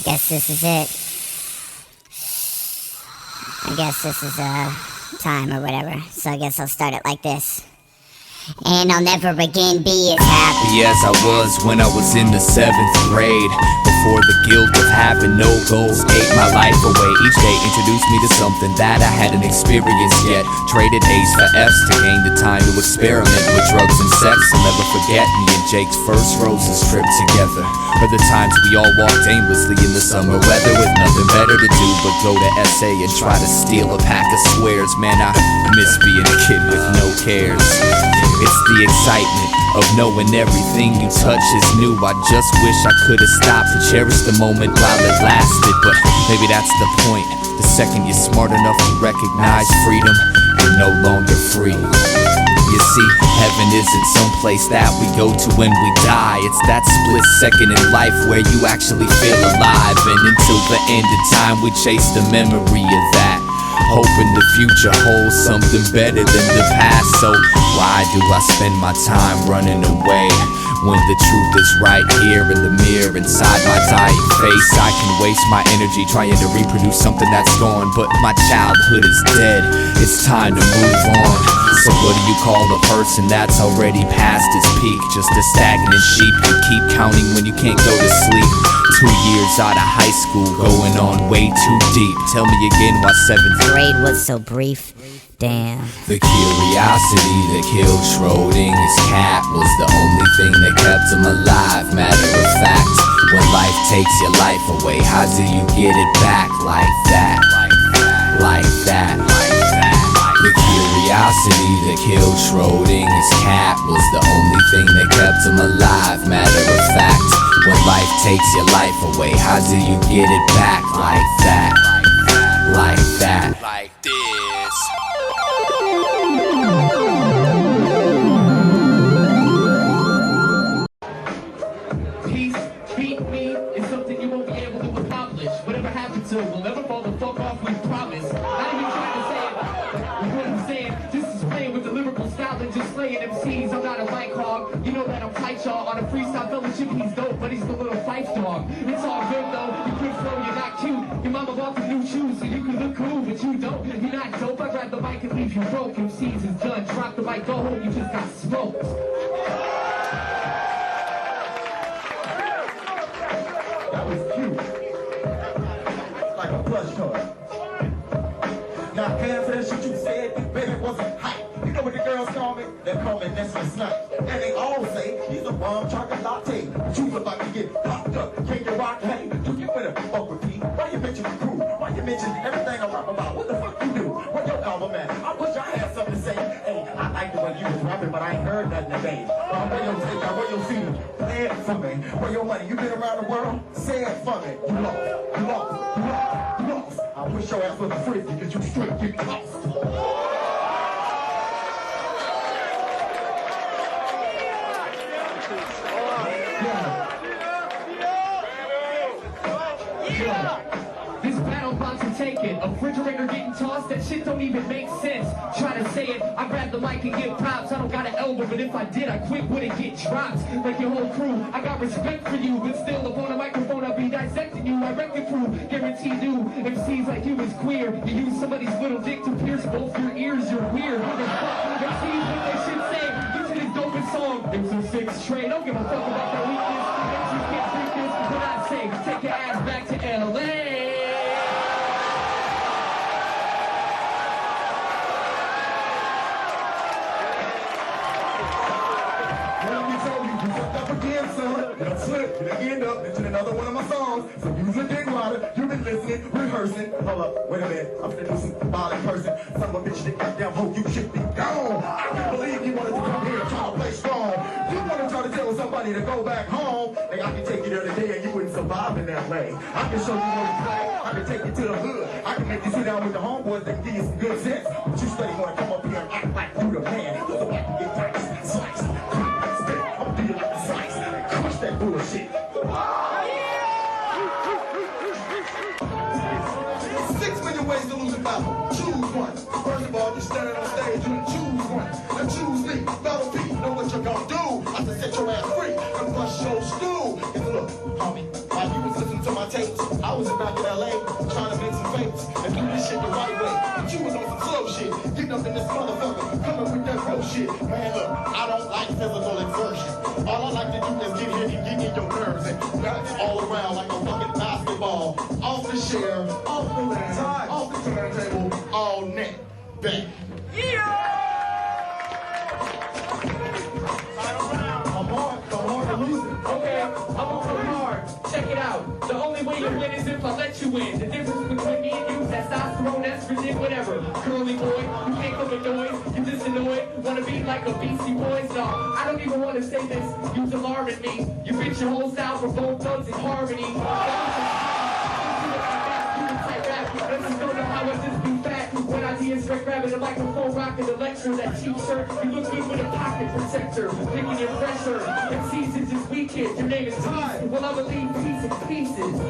guess this is it. I guess this is time or whatever. So I guess I'll start it like this. And I'll never again be as happy as I was when I was in the 7th grade. Before the guilt of having no goals ate my life away. Each day introduced me to something that I hadn't experienced yet. Traded A's for F's to gain the time to experiment with drugs and sex. I'll never forget me and Jake's first roses trip together. For the times we all walked aimlessly in the summer weather with nothing better to do but go to SA and try to steal a pack of squares. Man, I miss being a kid with no cares. It's the excitement of knowing everything you touch is new. I just wish I could've stopped and cherished the moment while it lasted. But maybe that's the point. The second you're smart enough to recognize freedom, you're no longer free. You see, heaven isn't some place that we go to when we die. It's that split second in life where you actually feel alive. And until the end of time we chase the memory of that, hoping the future holds something better than the past. So why do I spend my time running away when the truth is right here in the mirror inside my dying face? I can waste my energy trying to reproduce something that's gone, but my childhood is dead. It's time to move on. So what do you call a person that's already past its peak? Just a stagnant sheep you keep counting when you can't go to sleep. 2 years out of high school, going on way too deep. Tell me again why 7th grade was so brief. Damn. The curiosity that killed Schrodinger's cat was the only thing that kept him alive. Matter of fact, when life takes your life away, how do you get it back like that? Like that. The curiosity that killed Schrodinger's cat was the only thing that kept him alive. Matter of fact, when life takes your life away, how do you get it back like that? Like that. Like this. Peace, beat me, is something you won't be able to accomplish. Whatever happens to it, we'll never fall the fuck off, we promise. Not even trying to say it, but what I'm saying, just is playing with the lyrical style and just slaying MCs. I'm not a mic hog, you know that I'm tight, y'all. On a freestyle fellowship, he's dope, but he's the little fight dog. It's all good though, you quit flow, you're not cute. Your mama bought the new shoes so you can look cool, but you don't. You're not dope, I grab the mic and leave you broke. MCs is done, drop the mic, go home, you just got smoked. That was cute. Like a plush toy. Now, can for that shit you said, baby, wasn't hype. You know what the girls call me? They call me Nestle Snipe. And they all say, he's a rum chocolate latte. But you about to get popped up. Can you rock, hey? Do you better fuck with me? Why you mention the crew? Why you mention everything I rap about? What the fuck you do? Where your album at? I wish I had something to say. Hey, I like the way you was rapping, but I ain't heard nothing today. Where your take out? Where your feet? Play it for me. Where your money? You been around the world? Say it for me. You lost. You lost. You lost. You lost. I wish your ass was a frisbee because you straight get lost. This battle about to take it. A refrigerator getting tossed, that shit don't even make sense. Try to say it, I grab the mic and give props. I don't got an elbow, but if I did, I quit wouldn't get dropped. Like your whole crew, I got respect for you, but still upon a microphone I'll be dissecting you. I wreck the crew, guarantee you. MCs like you is queer. You use somebody's little dick to pierce both your ears, you're weird. MCs what they should say, listen to this dopest song. It's a 6 train, don't give a fuck about that weakness. MCs can't treat this, what I say, take your ass back to LA. It'll slip, it'll end up into another one of my songs. So use a dick rider, you've been listening, rehearsing. Hold up, wait a minute, I'm gonna do some violent person. Son of a bitch, that goddamn hoe, you should be gone. I can't believe you wanted to come here and try to play strong. You wanna try to tell somebody to go back home. Like I can take you there today and you wouldn't survive in that way. I can show you where to play, I can take you to the hood. I can make you sit down with the homeboys that can give you some good sense. But you steady wanna come up here and act like you the man. You're the one to get diced, sliced, spit. I'm gonna do you like a slice. Crush that bullshit. 6 million ways to lose a battle. Choose one. First of all, you're standing on stage, you choose one. Now choose me. Battle P, know what you're gonna do. I can set your ass free and bust your stool. And look, homie, while you was listening to my tapes, shit. Man, look, I don't like physical exertion. All I like to do is get here and get in your nerves and bounce all around like a fucking basketball. Off the chair, off the land, off the turntable, all net, back. Yeah! I'm hard to lose it. Okay, I'm gonna go hard. Check it out. The only way you win is if I let you win. The difference between me and you, testosterone, estrogen, whatever. Curly boy, you can't come with noise. You just annoyed. Wanna be like a Beastie Boys? No, I don't even wanna say this. You's alarming me. You bitch your whole style for both thugs in harmony. Let's just don't know how I just be fat. When ideas straight grabbing the microphone, rocking the lecture, that cheap shirt. You look good with a pocket protector, picking your pressure. If seasons is weekend, your name is Peace. Well, I'ma leave peace in pieces.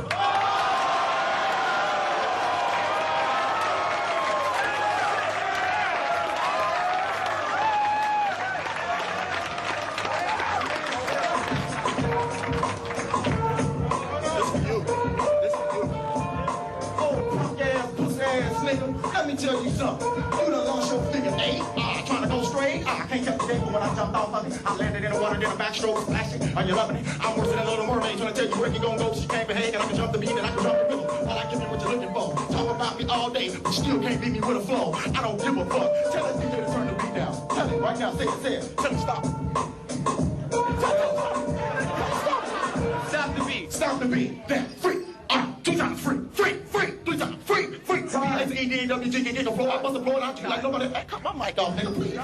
Let me tell you something. You done lost your figure 8. Trying to go straight. I can't catch the game, but when I jumped off of it, I landed in the water, did a backstroke, splashing. Are you loving it? I'm worse than a little mermaid, trying to tell you where you gonna go. She can't behave, and I can jump the beat, and I can jump the rhythm. All I give you what you're looking for. Talk about me all day, but still can't beat me with a flow. I don't give a fuck. Tell that DJ to turn the beat down. Tell it right now. Say it. Tell him stop. Stop the beat. Stop the beat. Then free. 2 times free. 3 times free. It's Eyedeamusic, get the flow. I must have blown out you like nobody. Hey, cut my mic off, nigga, please.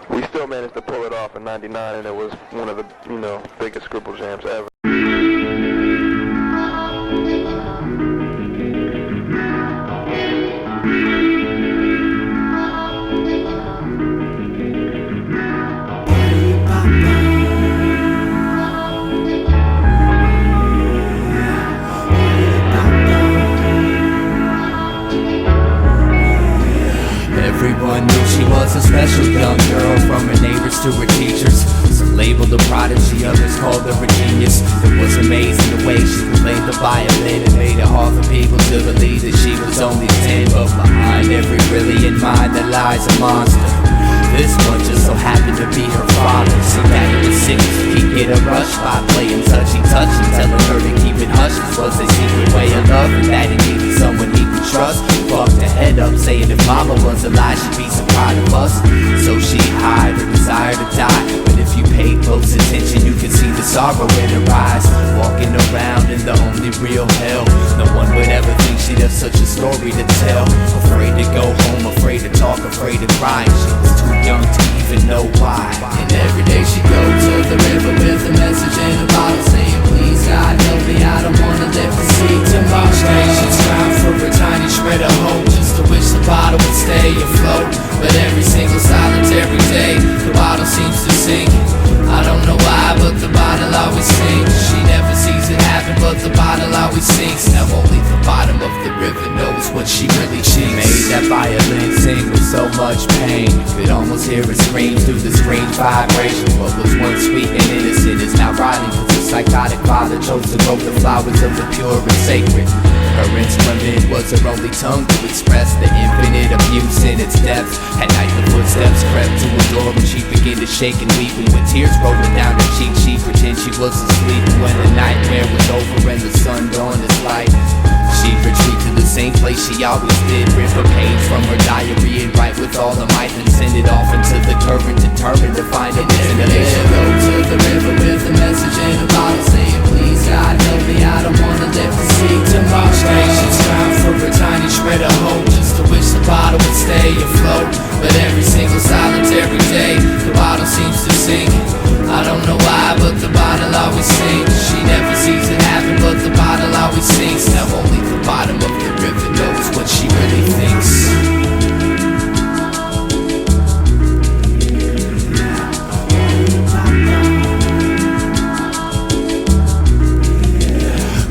We still managed to pull it off in '99, and it was one of the, biggest Scribble jams ever. Everyone knew she was a special young girl, from her neighbors to her teachers. Some labeled a prodigy, others called her a genius. It was amazing the way she played the violin and made it hard for people to believe that she was only 10. But behind every brilliant mind there lies a monster. This one just so happened to be her father. See, Daddy was sick, he'd get a rush by playing touchy-touchy, telling her to keep it hush. This was a secret way of love, and that he needed someone he could trust. Fucked her head up, saying if mama was alive, she'd be so proud of us. So she'd hide her desire to die, but if you paid close attention, you could see the sorrow in her eyes. Walking around in the only real hell, no one would ever think she'd have such a story to tell. Afraid to go home, afraid to talk, afraid to cry. She was too young to even know why. And every day she'd go to the river with a message in a bottle, saying, please God help me, I don't wanna live to see tomorrow. Each day she'd strive for a tiny shred of hope, just to wish the bottle would stay afloat. But every single solitary day, the bottle seems to sink. I don't know why, but the bottle always sinks. She never sees it happen, but the bottle always sinks. Now only the bottom of the river knows what she really thinks. She made that violin sing with so much pain, you could almost hear it scream through the strange vibration. What was once sweet and innocent is now rotting, cause the psychotic father chose to grow the flowers of the pure and sacred. Her instrument was her only tongue to express the infinite abuse in its depths. At night the footsteps crept to her door, and she began to shake and weep, and when tears rolling down her cheek, she pretended she was asleep. And when the nightmare was over and the sun dawned its light, she'd retreat to the same place she always did, rip a page from her diary and write with all her might, and send it off into the current, determined to find a destination. Go to the river with a message in a bottle, saying, please God help me, I don't wanna live to see tomorrow. She'd strive for a tiny shred of hope, just to wish the bottle would stay afloat. But every single solitary day, the bottle seems to sink. I don't know why, but the bottle always sinks. She never sees it happen, but the bottle always sinks. Now only the bottom of the river knows what she really thinks.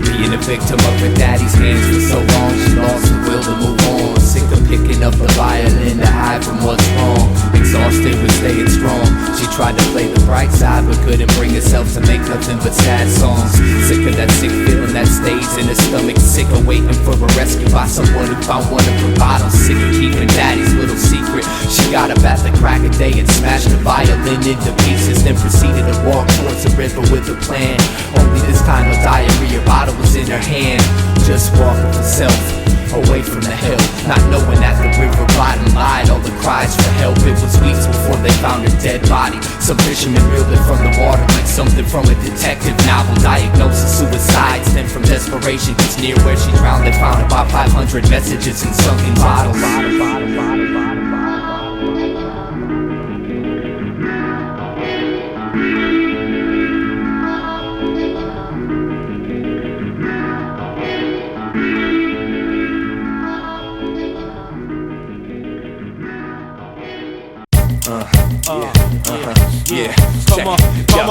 Being a victim of her daddy's hands for so long, she lost the will to move on. Sick of picking up the violin to hide from what's wrong. Exhausted with staying strong, she tried to play the bright side, but couldn't bring herself to make nothing but sad songs. Sick of that sick feeling that stays in her stomach. Sick of waiting for a rescue by someone who found one of her bottles. Sick of keeping daddy's little secret. She got up at the crack of day and smashed the violin into pieces, then proceeded to walk towards the river with a plan. Only this time a diarrhea bottle was in her hand. Just walk with herself away from the hill, not knowing that the river bottom lied all the cries for help. It was weeks before they found her dead body. Some fishermen reeled it from the water like something from a detective novel. Diagnosis suicide stemmed from desperation, cause near where she drowned they found about 500 messages in sunken bottles. Yeah, come on.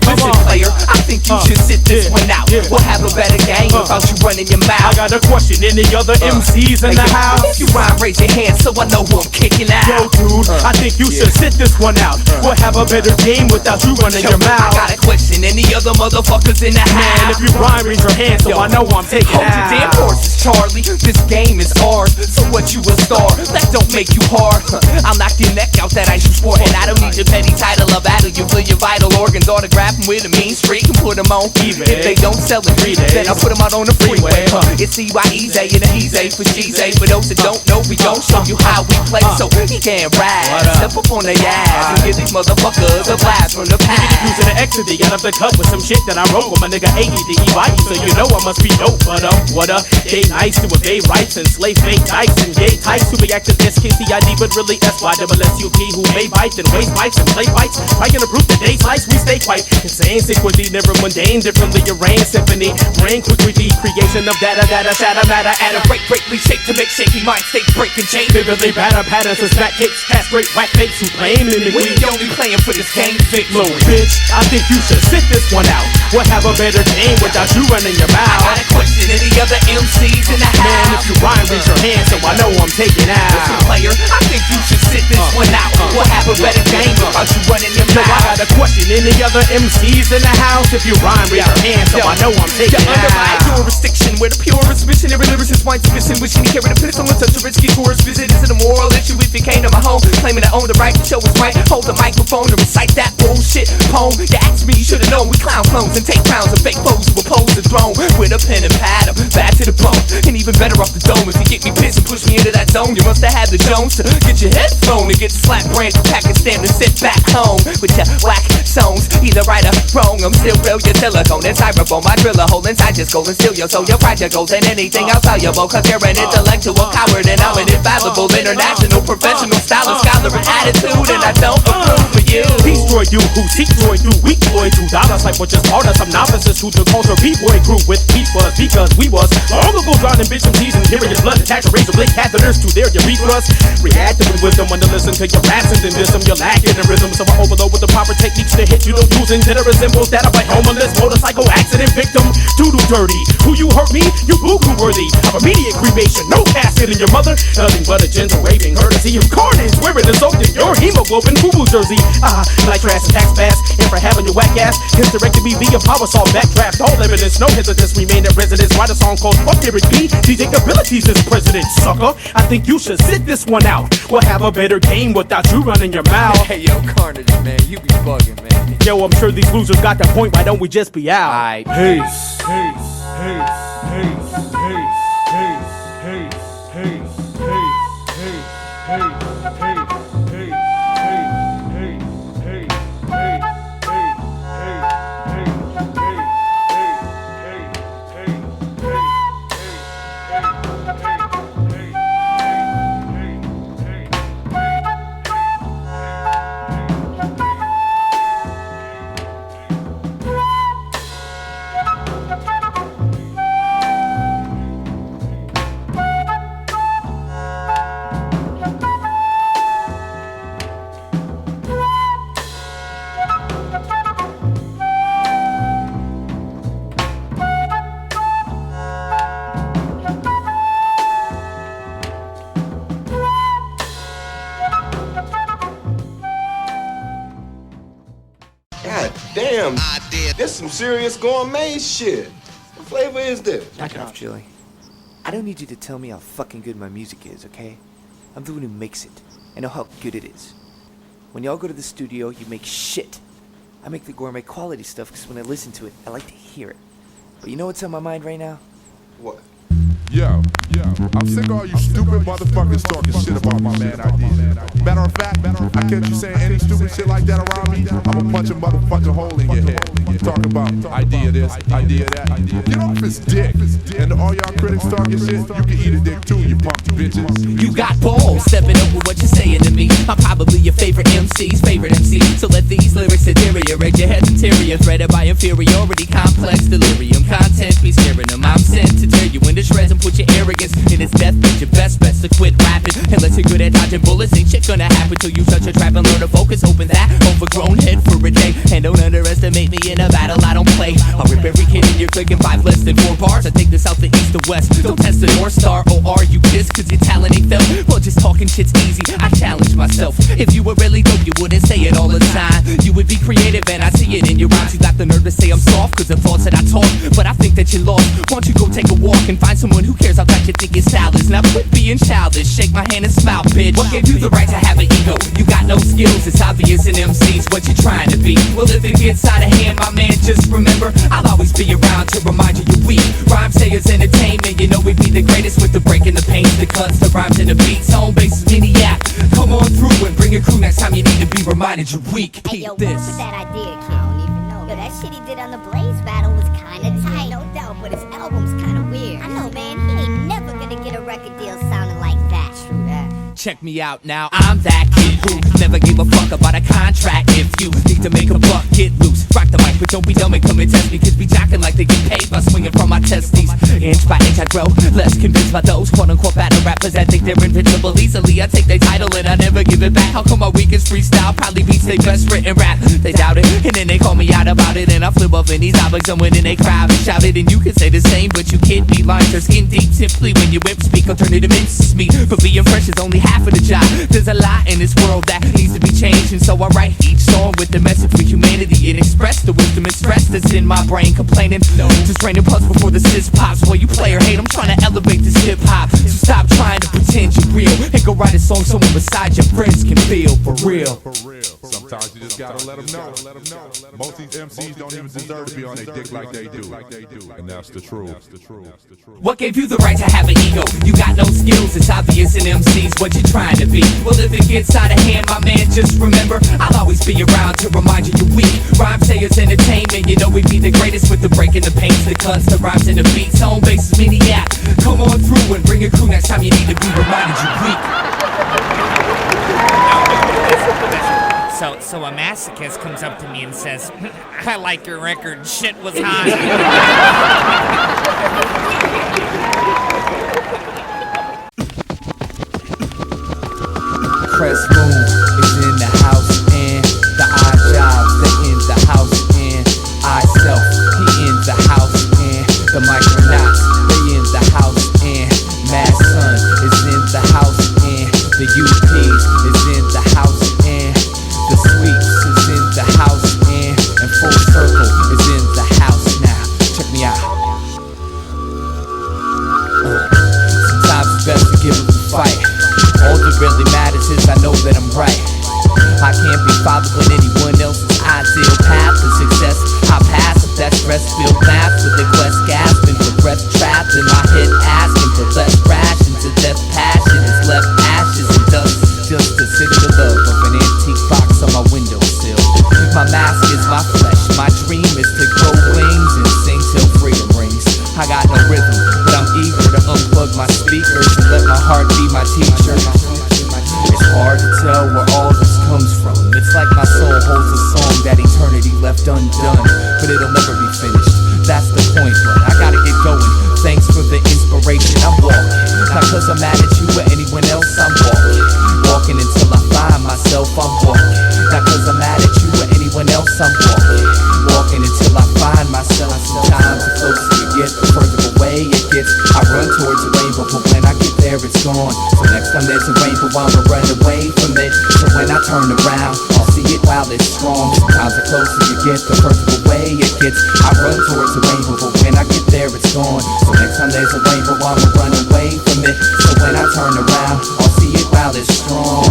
Listen, player, I think you should sit this one out. We'll have a better game without you running your mouth. I got a question, any other MCs in the house? If you rhyme, raise your hand so I know who I'm kicking out. Yo, dude, I think you should sit this one out. We'll have a better game without you running your mouth. I got a question, any other motherfuckers in the house? Man, if you rhyme, raise your hand so I know I'm taking Hold out. your damn horses, Charlie. This game is ours. So what, you a star? That don't make you hard. I'll knock your neck out that ice you sport, and I don't need your petty title of battle. You feel your vital organs, autograph them with a mean streak and put them on eBay. If they don't sell in 3 days, then I'll put them out on the freeway. It's Eyedeamusic and a he's A for G's A. For those that don't know, we gon' show you how we play, so he can't ride. Step up on their ass and give these motherfuckers a blast from the past. Using the X to the end of the cut with some shit that I wrote with my nigga Eyedeamusic, so you know I must be dope. But what up? They nice to a gay rights and slave fake dice and gay types who be acting SKCID but really SYSSUP, who may bite and waste bites and play bites. I can approve the day slice, we stay quite insane. Sick with the never mundane, differently arranged symphony. Brain quick with the creation of data, shadow matter. At a break, shake to make shaky mind state breaking chain. Vividly batter patterns and smack kicks, castrate whack fakes who claim we only playing for this game Low bitch, I think you should sit this one out. We'll have a better game without you running your mouth. I got a question, any other MCs in the house? Man, if you rhyme, raise your hand so I know I'm taking out. Listen, player, I think you should sit this one out. We'll have a better game without you running your So I mouth. got a question, any other MCs in the house? If you rhyme, raise your hand so I know I'm taking Under my out. jurisdiction, where the purest missionary lyricist wine suspicion, wishing to carry the pistol and such a risky tourist visit. Is it a moral issue if you came to my home, claiming to own the right to show his right? Hold the microphone to recite that bullshit poem. You asked me, you should've known. We clown clones and take crowns and fake foes who oppose the throne. With a pen and pad, I'm bad to the bone. And even better off the dome. If you get me pissed and push me into that zone, you must have had the Jones to get your head thrown and get slapped, brand Pakistan and sit back home with your whack songs. Either right or wrong, I'm still real. Your silicone and styrofoam, my driller hole inside just gold and steal your soul. Your project goals and anything else valuable, cause you're an intellectual coward and I'm an infallible, international, professional, stylist, scholar, and attitude, and I don't approve of you. Destroy you who seek joy through weak boy $2 like what just taught us. Some novices who took culture B-boy grew with peace was because we was long ago drowning bitch and teas and hearing your blood attach a razor blade catheters to their urethras. Reacting with wisdom when to listen to your raps and then dism. You're lacking in rhythm, so I overload with the proper techniques to hit you. Don't using generous symbols that are like homeless motorcycle accident victim. Doodle dirty, who you hurt me? You boo-hoo worthy of immediate cremation. No casket in your mother, nothing but a gentle raving courtesy of carnage wearing the soaked in your hemoglobin boo-boo jersey. Like trash and tax pass, and for having your whack ass hysterectomy via power saw backdraft. All evidence, no hesitance, remain at residence. Write a song called Fuck Derek B. DJ abilities is president, sucker. I think you should sit this one out. We'll have a better game without you running your mouth. Hey yo, Carnage, man, you be bugging, man. Yo, I'm sure these losers got the point. Why don't we just be out? Aight. Peace. Damn, this some serious gourmet shit. What flavor is this? Knock it off, Julie. I don't need you to tell me how fucking good my music is, okay? I'm the one who makes it. I know how good it is. When y'all go to the studio, you make shit. I make the gourmet quality stuff because when I listen to it, I like to hear it. But you know what's on my mind right now? What? Yo, I'm sick of all you stupid motherfuckers talking shit about my man Idea. Matter of fact, I catch you saying any stupid shit like that around me, I'ma punch a motherfucking hole in your head. Talk about idea this, idea that. Get off his dick. And to all y'all critics talking shit, you can eat a dick too, you punk bitches. You got balls stepping over what you're saying to me. I'm probably your favorite MC's favorite MC. So let these lyrics deteriorate your head's interior, threaded by inferiority, complex delirium. Content be scaring them. I'm sent to tear you into shreds and put your arrogance in its death. But your best bet to quit rapping. Unless you're good at dodging bullets, ain't shit gonna happen till you shut your trap and learn to focus. Open that overgrown head for a day. And don't underestimate me in a battle I don't play. I'll rip every kid in your clique in 5 less than 4 bars. I take this out the east to west. Don't test the North Star, or are you pissed cause your talent ain't felt? Well, just talking shit's easy, I challenge myself. If you were really dope, you wouldn't say it all the time. You would be creative and I see it in your rhymes. You got the nerve to say I'm soft cause the thoughts that I talk, but I think that you're lost. Why don't you go take a walk and find someone who cares how tight you think your style is. Now quit being childish, shake my hand and smile, bitch. What gave you the right to have an ego? You got no skills, it's obvious in MCs what you're trying to be. Well, if it gets out of hand, my man, just remember I'll always be around to remind you you're weak. Rhyme sayers entertainment, you know we be the greatest with the breaking the pains, the cuts, the rhymes and the beats. Home base is mini app. Come on through and bring a crew next time you need to be reminded you're weak. Hey, yo, this. what was that idea, kid? I don't even know. Yo, that shit he did on the Blaze battle was kinda tight, no doubt, but his album's kinda weird. I know, man, he ain't never gonna get a record deal sounding like that. True that. Check me out now, I'm that kid who never gave a fuck about a contract. If you need to make a buck, get loose. Rock the mic, but don't be dumb and come and test me. Kids be jocking like they get paid by swinging from my testes. Inch by inch I grow, less convinced by those quote-unquote battle rappers that think they're invincible easily. I take their title and I never give it back. How come my weakest freestyle probably beats their best written rap? They doubt it, and then they call me out about it, and I flip up in these topics and winning they crowd and shout it. And you can say the same, but you can't be lines are skin deep. Simply when you whip speak, alternative mince me. But being fresh is only half of the job. There's a lot in this world that needs to be changed, and so I write each song with the message for humanity and express the wisdom and stress that's in my brain. Complaining, no, just raining puffs before the sis pops. Well, you play or hate, I'm trying to elevate this hip hop. So stop trying to pretend you're real and go write a song someone beside your friends can feel for real. Sometimes you just gotta let them know. Most of these MCs don't even deserve to be on their dick like they do. And that's the truth. What gave you the right to have an ego? You got no skills, it's obvious in MCs what you're trying to be. Well, if it gets out of hand, my man, just remember I'll always be around to remind you you're weak. Rhyme sayers entertainment, you know we be the greatest with the breaking the pains, the cuts, the rhymes and the beats. Home base is mini app. Come on through and bring a crew next time you need to be reminded you're weak. So a masochist comes up to me and says, I like your record, shit was hot. Press Moon is in the house and the odd jobs, they in the house and I self, he in the house and the micronauts, they in the house and Mad Sun is in the house and the UPs is in the house and the Sweeps is in the house and Full Circle is in the house now. Check me out. Sometimes it's best to give up the fight. All that really matters is I know that I'm right. I can't be following anyone else's ideal path to success. I pass if that stress-filled math with the quest gasping for breath trapped in my head, asking for less rations to death. Passion is left ashes and dust, just to sit in the love of an antique box on my windowsill. My mask is my flesh, my dream is to grow wings and sing till freedom rings. I got no rhythm, but I'm eager to unplug my speakers and let my heart be my teacher. It's hard to tell where all this comes from. It's like my soul holds a song that eternity left undone, but it'll never be finished. That's the point, but I gotta get going. Thanks for the inspiration, I'm walking. Not cause I'm mad at you or anyone else, I'm walking. Walking until I find myself, I'm walking. Not cause I'm mad at you or anyone else, I'm walking. Walking until I find myself. Sometimes the closer you get, the further away it gets. I run towards the rainbow, but when I get there, it's gone. So next time there's a rainbow, I'ma run away from it. So when I turn around, I'll see it while it's strong. Sometimes the closer you get, the further away it gets. I run towards the rainbow, but when I get there, it's gone. So next time there's a rainbow, I'ma run away from it. So when I turn around, I'll see it while it's strong.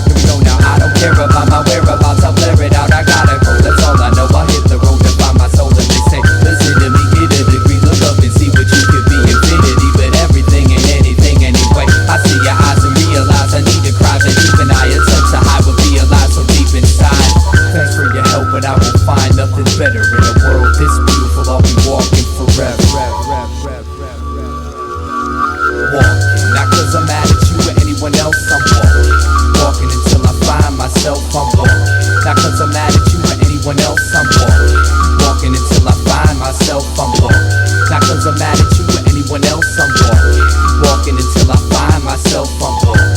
Here we go now, I don't care about my whereabouts, I'll blare it out. I gotta go, that's all I know. I hit the road to find my soul, and they say, listen to me, get a degree, look up and see what you could be. Infinity, but everything and anything anyway. I see your eyes and realize I need to cry. That even I attempt to hide would be alive so deep inside. Thanks for your help, but I won't find nothing better in a world this beautiful. I'll be walking forever. Walking, not cause I'm mad at you or anyone else, I'm walking. Walking until I find myself, I'm walking. Not cause I'm mad at you or anyone else, I'm walking. Walking until I find myself, I'm walking. Not cause I'm mad at you or anyone else, I'm walking. Walking until I find myself, I'm walking.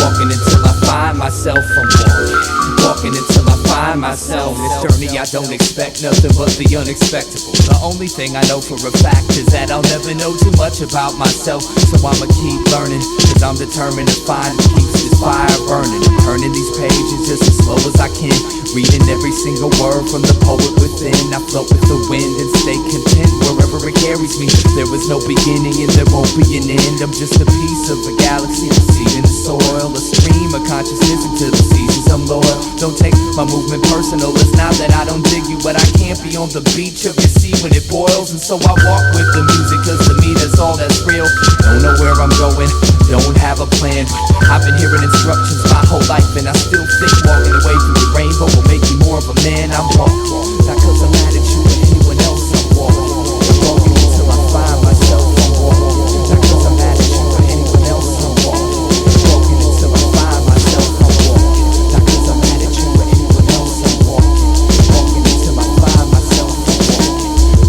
Walking until I find myself, I'm walking. Walking until I find myself. This journey I don't expect nothing but the unexpected. The only thing I know for a fact is that I'll never know too much about myself. So I'ma keep learning, cause I'm determined to find what keeps this fire burning. Turning these pages just as slow as I can, reading every single word from the poet within. I float with the wind and stay content wherever it carries me. There was no beginning and there won't be an end. I'm just a piece of a galaxy, a seed in the soil, a stream of consciousness into the seasons I'm loyal. Don't take my movement personal, it's not that I don't dig you, but I can't be on the beach of your sea when it boils. And so I walk with the music, cause to me that's all that's real. Don't know where I'm going, don't have a plan. I've been hearing instructions my whole life, and I still think walking away through the rainbow will make me more of a man. I'm walking, not cause I'm mad at you or anyone else, I'm walking. I'm walking until I find myself, I'm walking. Not cause I'm mad at you or anyone else, I'm walking. I'm walking until I find myself, I'm walking. Not cause I'm mad at you or anyone else, I'm walking. I'm walking until I find myself, I'm walking.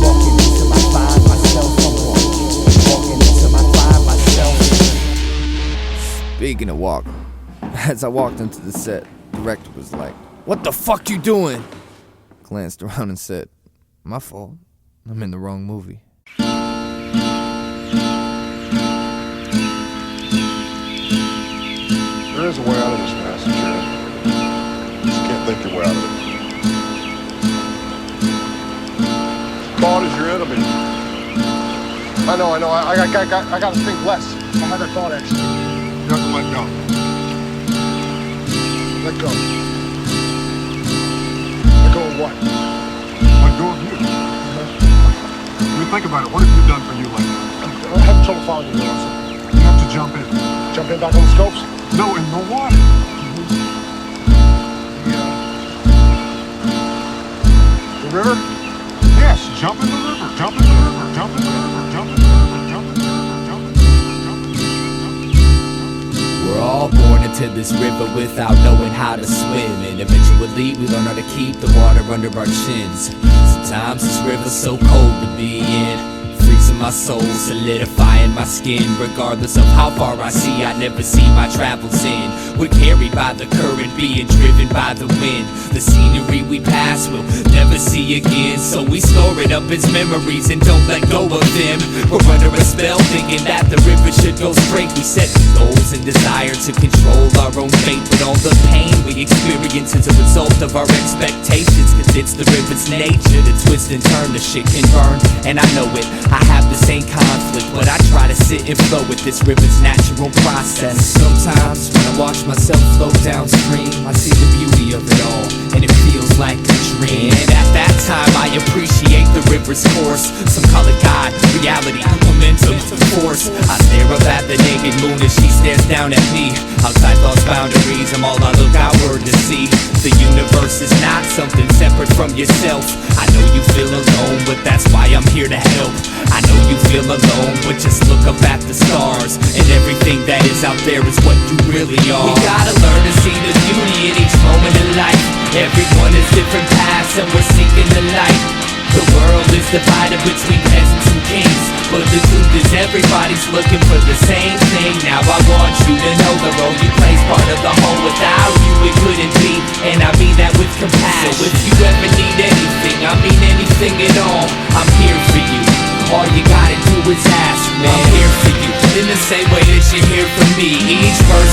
Walking until I find myself, I'm walking. Walking until I find myself. Speaking of walk, as I walked into the set, the director was like, "What the fuck you doing?" Glanced around and said, "My fault. I'm in the wrong movie." There is a way out of this mess, Jared. You just can't think your way out of it. Thought is your enemy. I know. I gotta think less. I had that thought, actually. You have to let go. Let go. Let go of what? Let go of you. I mean, think about it. What have you done for you lately? I'm having trouble following you, Nelson. You have to jump in. Jump in back on the scopes? No, in the water. The river? Yes, jump in the river. Jump in the river. Jump in the river. Jump in the river. Jump in the river. Jump in the river. We're all born into this river without knowing how to swim, and eventually we learn how to keep the water under our chins. Sometimes this river's so cold to be in, freezing my soul, solidifying my skin. Regardless of how far I see, I never see my travels in. We're carried by the current, being driven by the wind. The scenery we pass we'll never see again, so we store it up as memories and don't let go of them. We're under a spell thinking that the river should go straight. We set goals and desire to control our own fate, but all the pain we experience is a result of our expectations, cause it's the river's nature to twist and turn. The shit can burn, and I know it. I have the same conflict, but I try to sit and flow with this river's natural process. Sometimes when I watch myself flow downstream, I see the beauty of it all, and it feels like a dream. And at that time I appreciate the river's course. Some call it God, reality, momentum, force. I stare up at the naked moon as she stares down at me. Outside thoughts boundaries, I'm all I look outward to see. The universe is not something separate from yourself. I know you feel alone, but that's why I'm here to help. I know you feel alone, but just look up at the stars, and everything that is out there is what you really are. We gotta learn to see the beauty in each moment of life. Everyone has different paths and we're seeking the light. The world is divided between peasants and kings, but the truth is everybody's looking for the same thing. Now I want you to know the role you play's part of the whole. Without you it couldn't be, and I mean that with compassion. So if you ever need anything, I mean anything at all, I'm here for you. All you gotta do is ask, man. I'm here for you in the same way that you're here for me. Each verse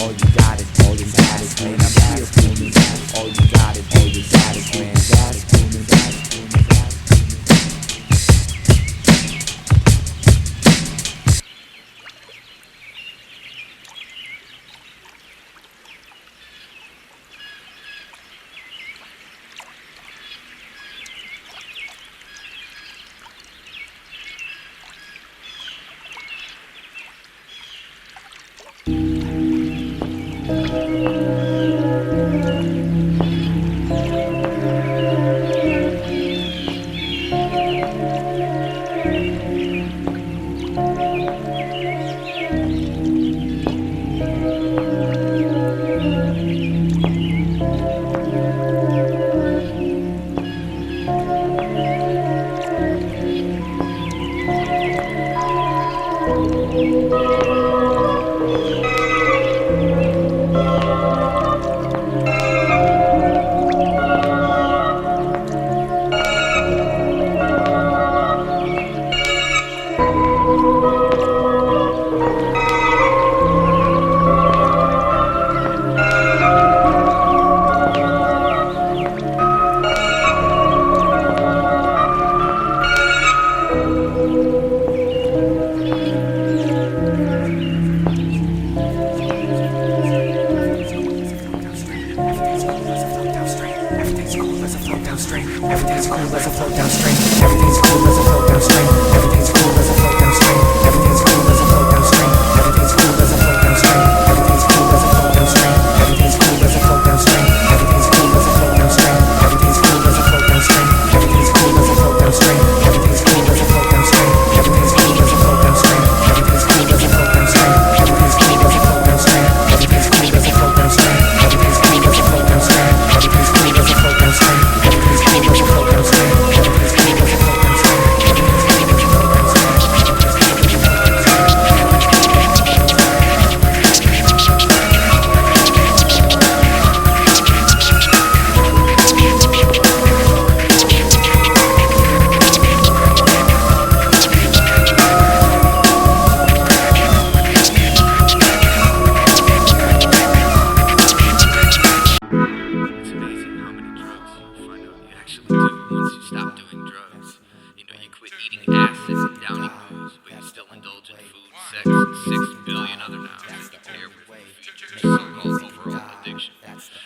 All you got is all you got is man, I'm here for me. All you got is all you got is man, that's for me, that's for me, that's for me.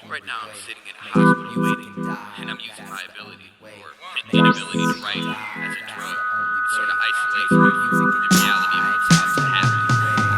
Right now I'm sitting in a hospital waiting, and using my ability, or inability to write as a drug. It sort of isolates me from the reality of what's about to happen.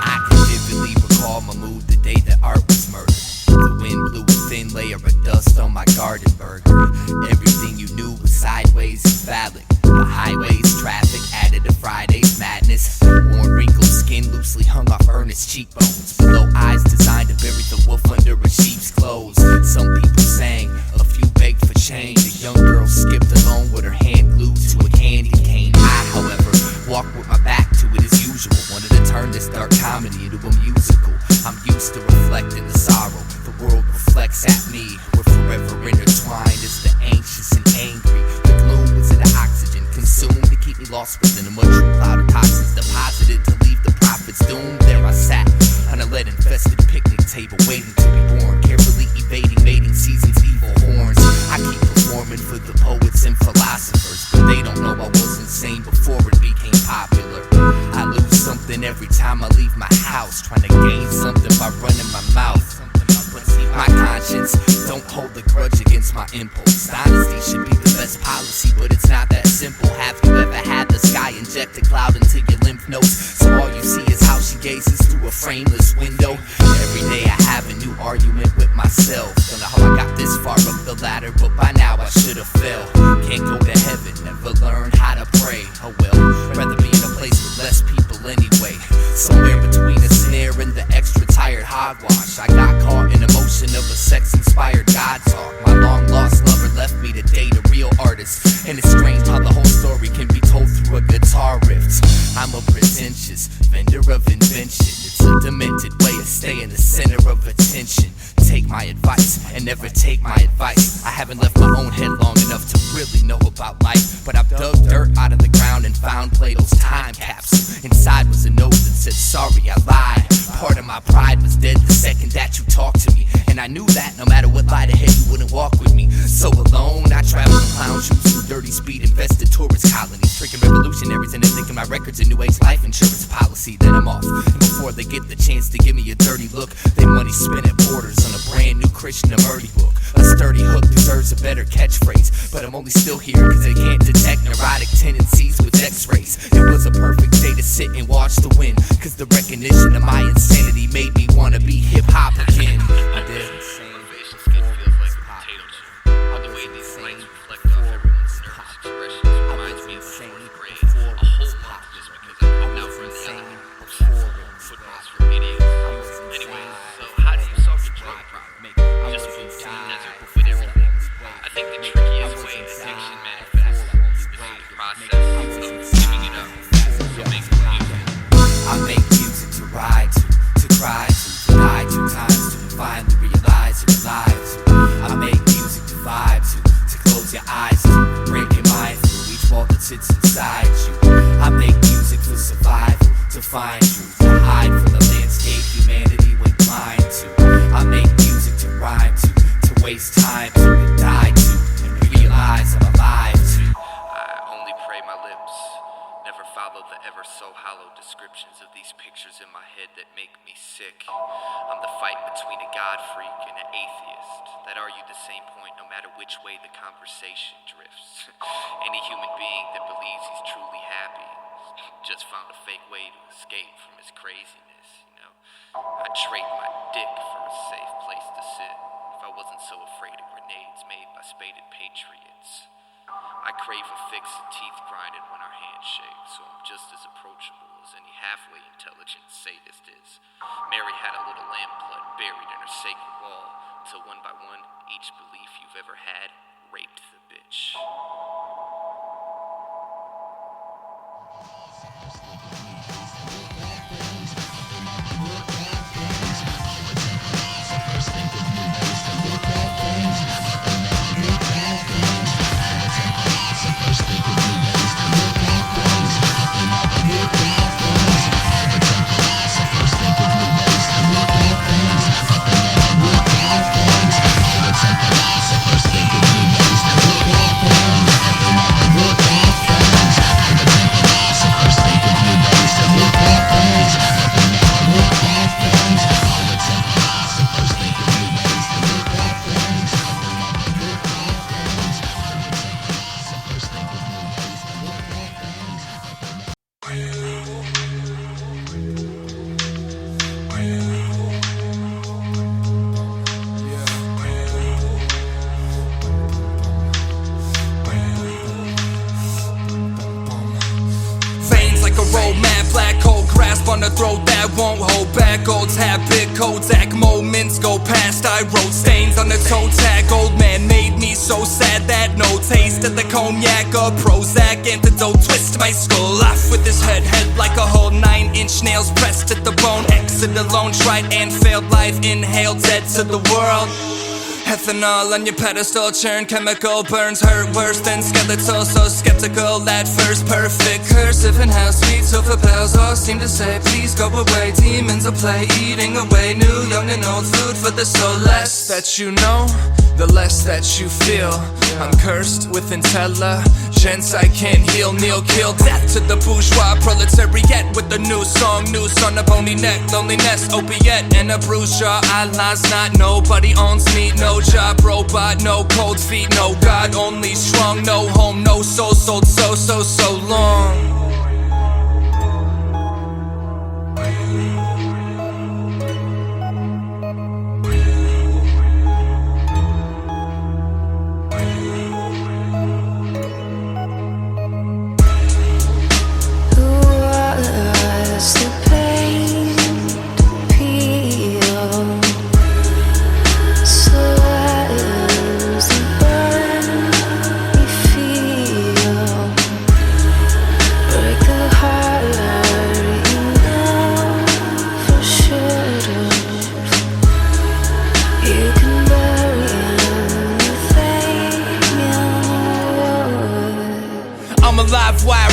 I can vividly recall my mood the day that art was murdered. The wind blew a thin layer of dust on my garden burger. Everything you knew was sideways and phallic. The highways, traffic added to Friday's madness. Worn, wrinkled skin loosely hung off earnest cheekbones. Below eyes designed to bury the wolf under a sheep's clothes. Some people sang, a few begged for change. A young girl skipped alone with her hand glued to a candy cane. I, however, walked with my back to it as usual. Wanted to turn this dark comedy into a musical. I'm used to reflecting the sorrow. The world reflects at me. We're forever intertwined as the anxious and angry. The gloom was in the oxygen consumed to keep me lost within a mushroom cloud of toxins deposited to leave the prophets doomed. There I sat on a lead-infested picnic table waiting to be born, carefully evading mating season's evil horns. I keep performing for the poets and philosophers, but they don't know I was insane before it became popular. I lose something every time I leave my house, trying to gain something by running my mouth. My conscience don't hold a grudge against my impulse. Honesty should be the best policy, but it's not that simple. Have you ever had the sky inject a cloud into your lymph nodes, so all you see is how she gazes through a frameless window? Every day I have a new argument with myself. Don't know how I got this far up the ladder, but by now I should have fell. Can't go to heaven, never learned how to pray. Oh well, rather be in a place with less people anyway. Somewhere between a snare and the extra tired hogwash, I got caught in emotion of a sex-inspired God talk. My long-lost lover left me to date a real artist, and it's strange how the whole story can be told through a guitar riff. I'm a pretentious vendor of invention. It's a demented way of staying the center of attention. Take my advice and never take my advice. I haven't left my own head long enough to really know about life, but I've dug dirt out of the ground and found Plato's time capsule. Inside was a note that said, sorry, I lied. Part of my pride was dead the second that you talked to me, and I knew that no matter what lied ahead, you wouldn't walk with me. So alone, I traveled in clown shoes through dirty speed-infested tourist colonies, tricking revolutionaries into thinking my record's a new age life insurance policy. Then I'm off, and before they get the chance to give me a dirty look, they money spin at Borders on a brand new Krishnamurti book. A sturdy hook deserves a better catchphrase, but I'm only still here cause they can't detect neurotic tendencies with x-rays. It was a perfect day to sit and watch the wind, cause the recognition of my insanity made me wanna be hip-hop again. I did. Motivation skit feels like a potato chip. The way these lights reflect off everyone's nervous expressions reminds me of the fourth grade. A whole month just because I couldn't outrun the element. Footballs for idiots. Anyways, so how do you solve your drug problem? Just move to the desert with everything. I think the trickiest way addiction manifests is through the process of giving it up. So make music. I make music to ride to cry to die 2 times to finally realize you're alive to. I make music to vibe to close your eyes to, break your mind through each wall that sits inside you. I make music for survival, to find truth, to hide from the landscape humanity went blind to. I make music to rhyme to waste time to die to, and realize I'm alive to. I only pray my lips never follow the ever so hollow descriptions of these pictures in my head that make me sick. I'm the fight between a God freak and an atheist that argue the same point no matter which way the conversation drifts. Any human being that believes he's truly happy just found a fake way to escape from his craziness, you know. I'd trade my dick for a safe place to sit if I wasn't so afraid of grenades made by spaded patriots. I crave a fix and teeth grinded when our hands shake, so I'm just as approachable as any halfway intelligent sadist is. Mary had a little lamb blood buried in her sacred wall, till one by one, each belief you've ever had raped the bitch. First think of flat cold grasp on the throat that won't hold back. Old's habit, Kodak moments go past. I wrote stains on the toe tag. Old man made me so sad that no taste of the cognac or Prozac antidote twist my skull off with his head like a whole 9-inch nails pressed at the bone. Exit alone, tried and failed life, inhaled dead to the world. Ethanol on your pedestal, churn chemical burns hurt worse than skeletal. So skeptical at first, perfect cursive and how sweet silver bells all seem to say please go away. Demons of play eating away new, young and old food for the soul. Less that you know, the less that you feel. I'm cursed with intelligence I can't heal. Kneel, kill, death to the bourgeois proletariat with a new song, noose on a bony neck, loneliness, opiate, and a bruised jaw. Allah's not, nobody owns me, no job, robot, no cold feet, no God, only strong, no home, no soul, sold so long.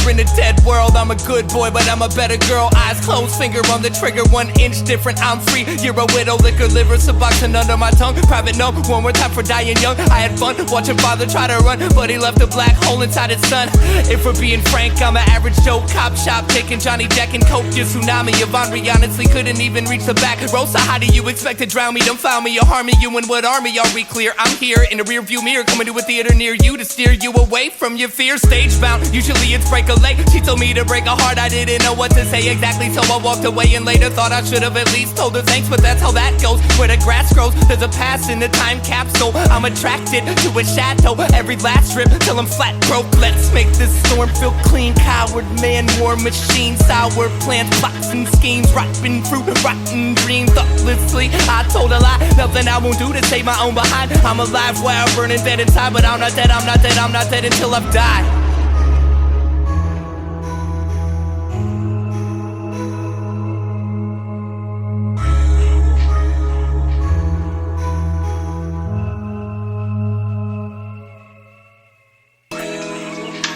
In a dead world, I'm a good boy, but I'm a better girl. Eyes closed, finger on the trigger, 1 inch different, I'm free. You're a widow, liquor, liver, suboxone under my tongue. Private note, one more time for dying young. I had fun watching father try to run, but he left a black hole inside his son. If we're being frank, I'm an average Joe, cop shop, taking Johnny Jack and Coke. Your tsunami of Henri honestly couldn't even reach the back row. So how do you expect to drown me? Don't found me or harm me. You and what army? Are we clear? I'm here in a rear view mirror, coming to a theater near you to steer you away from your fear. Stage bound, usually it's break a leg. She told me to break a heart, I didn't know what to say exactly, so I walked away and later thought I should have at least told her thanks. But that's how that goes, where the grass grows, there's a past in the time capsule. I'm attracted to a shadow, every last strip till I'm flat broke. Let's make this storm feel clean. Coward man, war machine, sour plans, plots and schemes, rotten fruit, rotten dream. Thoughtlessly, I told a lie, nothing I won't do to save my own behind. I'm alive while burning dead inside, but I'm not dead, I'm not dead, I'm not dead until I've died.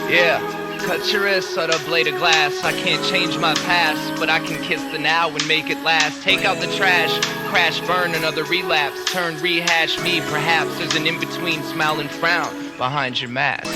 Yeah, cut your wrist on a blade of glass. I can't change my past, but I can kiss the now and make it last. Take out the trash, crash, burn, another relapse. Turn, rehash me, perhaps there's an in-between smile and frown behind your mask.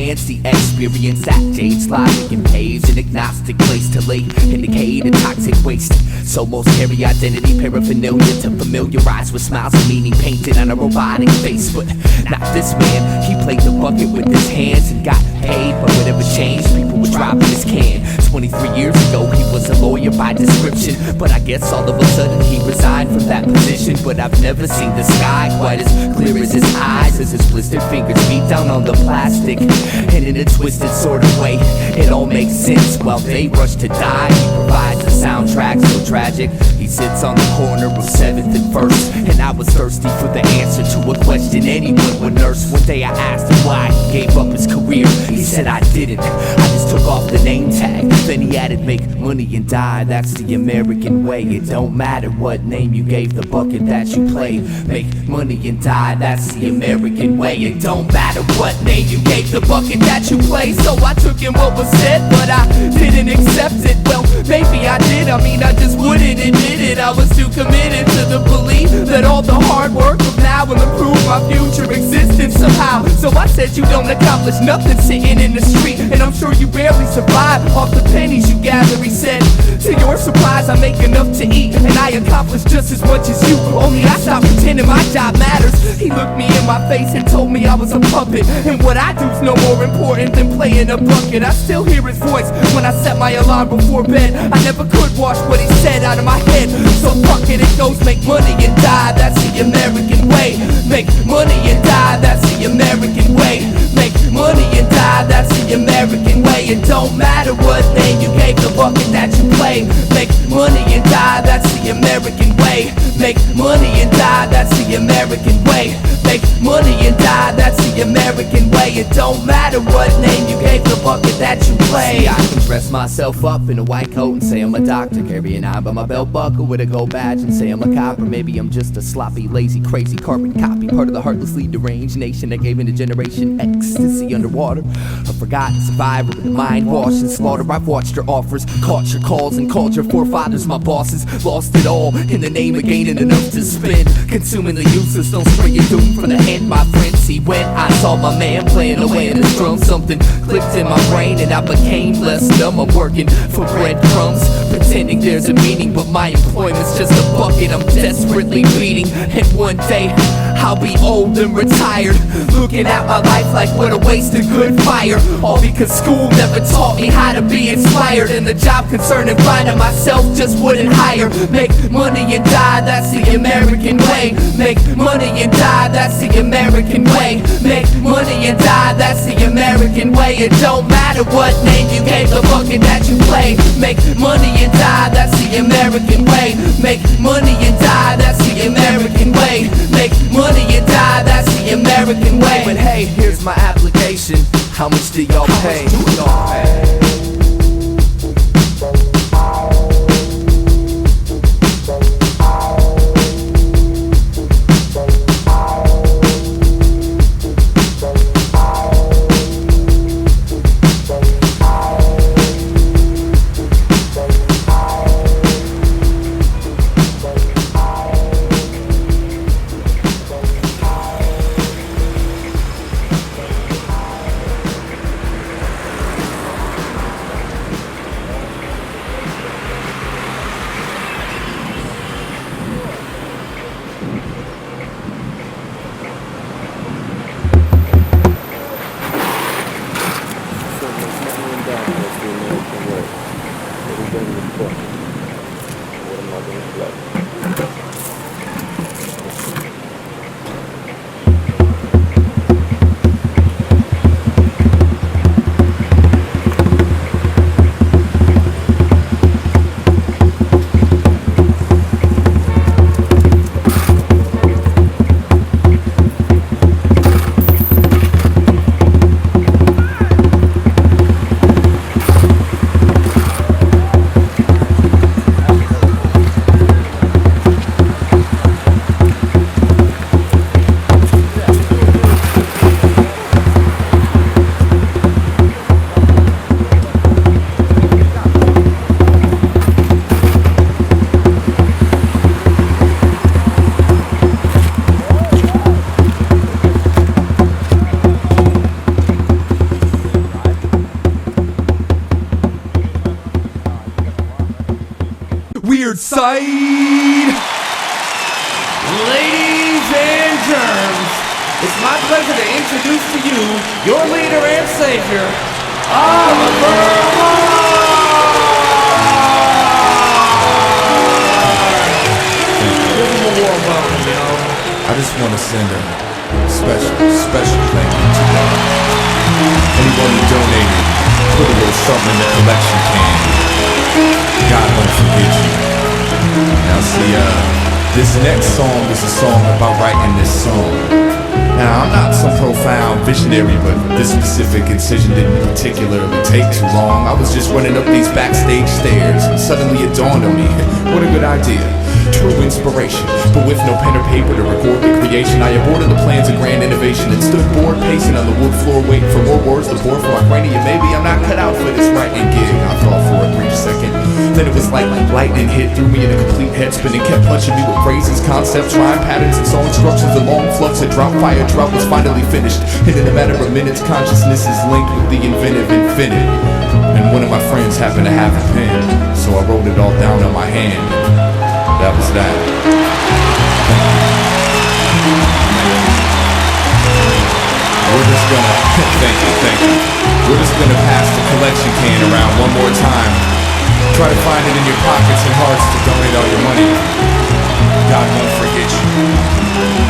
understands the experience that dates logic and paves an agnostic place to lay indicate a toxic waste. So most carry identity paraphernalia to familiarize with smiles and meaning painted on a robotic face. But not this man, he played the bucket with his hands and got paid. But whatever changed, people were dropping his can. 23 years ago he was a lawyer by description, but I guess all of a sudden he resigned from that position. But I've never seen the sky quite as clear as his eyes, as his blistered fingers beat down on the plastic. And in a twisted sort of way, it all makes sense. While they rush to die, he provides the soundtrack so tragic. He sits on the corner of 7th and 1st, and I was thirsty for the answer to a question anyone would nurse. One day I asked him why he gave up his career. He said I didn't, I just took off the name tag. Then he added, make money and die, that's the American way. It don't matter what name you gave the bucket that you played. Make money and die, that's the American way. It don't matter what name you gave the bucket that you played. So I took in what was said, but I didn't accept it. Well, maybe I did, I mean I just wouldn't admit it. I was too committed to the belief that all the hard work of now will improve my future existence somehow. So I said you don't accomplish nothing sitting in the street, and I'm sure you barely survive off the pennies you gather. He said, to your surprise I make enough to eat, and I accomplish just as much as you, only I stopped pretending my job matters. He looked me in my face and told me I was a puppet, and what I do's no more important than playing a bucket. I still hear his voice when I set my alarm before bed. I never could wash what he said out of my head, so fuck it, it goes make money and die, that's the American way. Make money and die, that's the American way. Make money and die, that's the American way. It don't matter what name you gave the bucket that you play. Make money and die, that's the American way. Make money and die, that's the American way. Make money and die, that's the American way. It don't matter what name you gave the bucket that you play. See, I can dress myself up in a white coat and say I'm a doctor, carry an eye by my belt buckle with a gold badge and say I'm a cop. Or maybe I'm just a sloppy, lazy, crazy carbon copy, part of the heartlessly deranged nation that gave into generation ecstasy underwater. A forgotten survivor with a mind washed and slaughter. I've watched your offers, caught your calls, and called your forefathers my bosses. Lost it all in the name of gaining enough to spend. Consumingly useless, don't spray your doom from the end, my friend. See, when I saw my man playing away in his drum, something clicked in my brain and I became less numb. I'm working for breadcrumbs, pretending there's a meaning, but my employment's just a bucket I'm desperately beating. And one day I'll be old and retired, looking at my life like what a waste of good fire. All because school never taught me how to be inspired, and the job concern and finding myself just wouldn't hire. Make money and die, that's the American way. Make money and die, that's the American way. Make money and die, that's the American way. It don't matter what name you gave the bucket that you play. Make money and die, that's the American way. Make money and die, that's the American way. Make money and die, that's the American way. But hey, here's my application. How much do y'all pay? Weird Side. Ladies and germs, it's my pleasure to introduce to you your leader and savior, Oliver Hall. I just want to send a special thank you to anyone who donated, put a little something in the collection can. God won't forget you. Now see, this next song is a song about writing this song. Now, I'm not some profound visionary, but this specific incision didn't particularly take too long. I was just running up these backstage stairs, and suddenly it dawned on me, what a good idea. True inspiration, but with no pen or paper to record the creation, I aborted the plans of grand innovation and stood bored pacing on the wood floor waiting for more words to pour for my cranium. Maybe I'm not cut out for this writing gig, I thought for a brief second. Then it was like lightning hit threw me in a complete head spin and kept punching me with phrases, concepts, rhyme patterns, and song instructions. The long flux of drop fire drought was finally finished, and in a matter of minutes consciousness is linked with the inventive infinite. And one of my friends happened to have a pen, so I wrote it all down on my hand. That was that. We're just gonna thank you. We're just gonna pass the collection can around one more time. Try to find it in your pockets and hearts to donate all your money. God won't forget you.